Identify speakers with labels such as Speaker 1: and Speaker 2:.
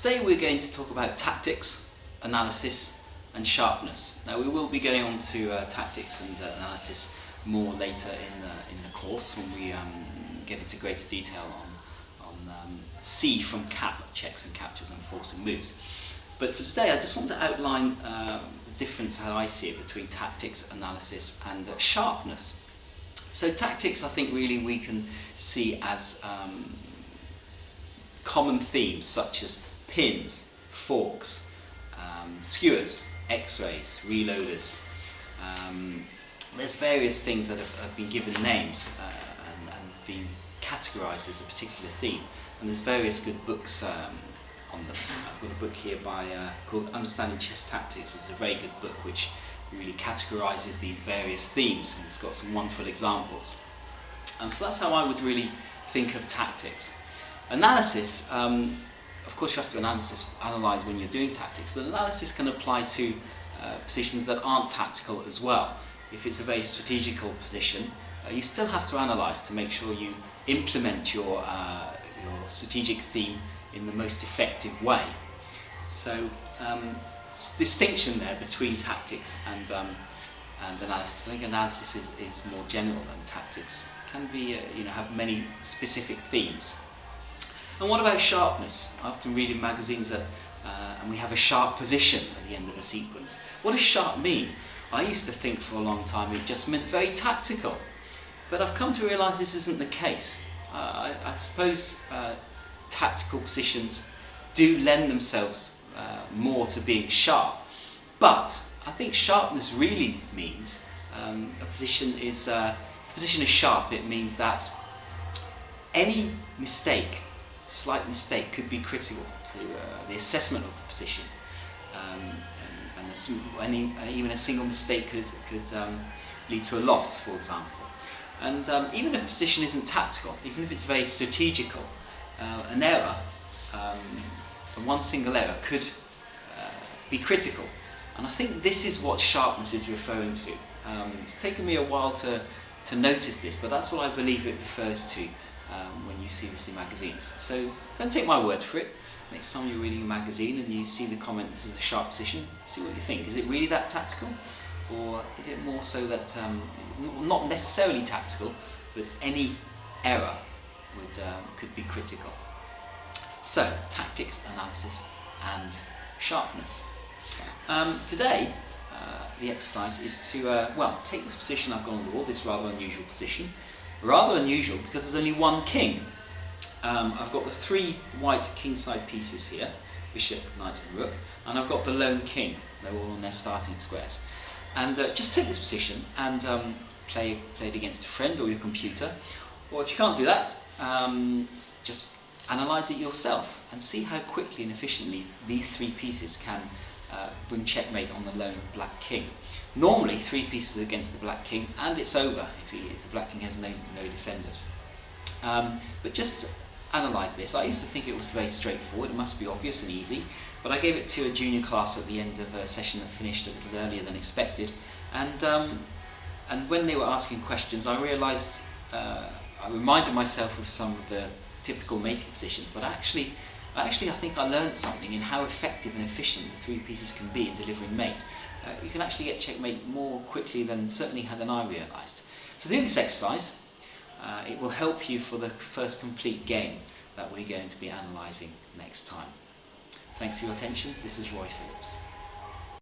Speaker 1: Today we're going to talk about tactics, analysis and sharpness. Now we will be going on to tactics and analysis more later in the course when we get into greater detail on C from cap checks and captures and forcing moves. But for today I just want to outline the difference, how I see it, between tactics, analysis and sharpness. So tactics, I think really we can see as common themes such as pins, forks, skewers, x-rays, reloaders. There's various things that have been given names and been categorized as a particular theme, and there's various good books on them. I've got a book here called Understanding Chess Tactics, which is a very good book which really categorizes these various themes, and it's got some wonderful examples. So that's how I would really think of tactics. Analysis, of course you have to analyze when you're doing tactics, but analysis can apply to positions that aren't tactical as well. If it's a very strategical position, you still have to analyze to make sure you implement your strategic theme in the most effective way. So distinction there between tactics and analysis. I think analysis is more general than tactics. Can be have many specific themes. And what about sharpness? I often read in magazines that and we have a sharp position at the end of a sequence. What does sharp mean? I used to think for a long time it just meant very tactical, but I've come to realise this isn't the case. I suppose tactical positions do lend themselves more to being sharp, but I think sharpness really means a position is sharp. It means that any mistake, slight mistake, could be critical to the assessment of the position, and even a single mistake could lead to a loss, for example. And even if a position isn't tactical, even if it's very strategical, an error, one single error could be critical. And I think this is what sharpness is referring to. It's taken me a while to notice this, but that's what I believe it refers to when you see this in magazines. So don't take my word for it. Next time you're reading a magazine and you see the comment, this is a sharp position, see what you think. Is it really that tactical? Or is it more so that, not necessarily tactical, but any error could be critical? So, tactics, analysis and sharpness. Today, the exercise is to, take this position I've got on the wall, this rather unusual position. Rather unusual because there's only one king. I've got the three white kingside pieces here, bishop, knight and rook, and I've got the lone king. They're all on their starting squares. And just take this position and play it against a friend or your computer. Or if you can't do that, just analyse it yourself and see how quickly and efficiently these three pieces can bring checkmate on the lone black king. Normally, three pieces against the black king, and it's over if the black king has no defenders. But just analyse this. I used to think it was very straightforward, it must be obvious and easy, but I gave it to a junior class at the end of a session that finished a little earlier than expected, and when they were asking questions, I realised, I reminded myself of some of the typical mating positions, but actually I think I learned something in how effective and efficient the three pieces can be in delivering mate. You can actually get checkmate more quickly than I realised. So doing this exercise, it will help you for the first complete game that we're going to be analysing next time. Thanks for your attention. This is Roy Phillips.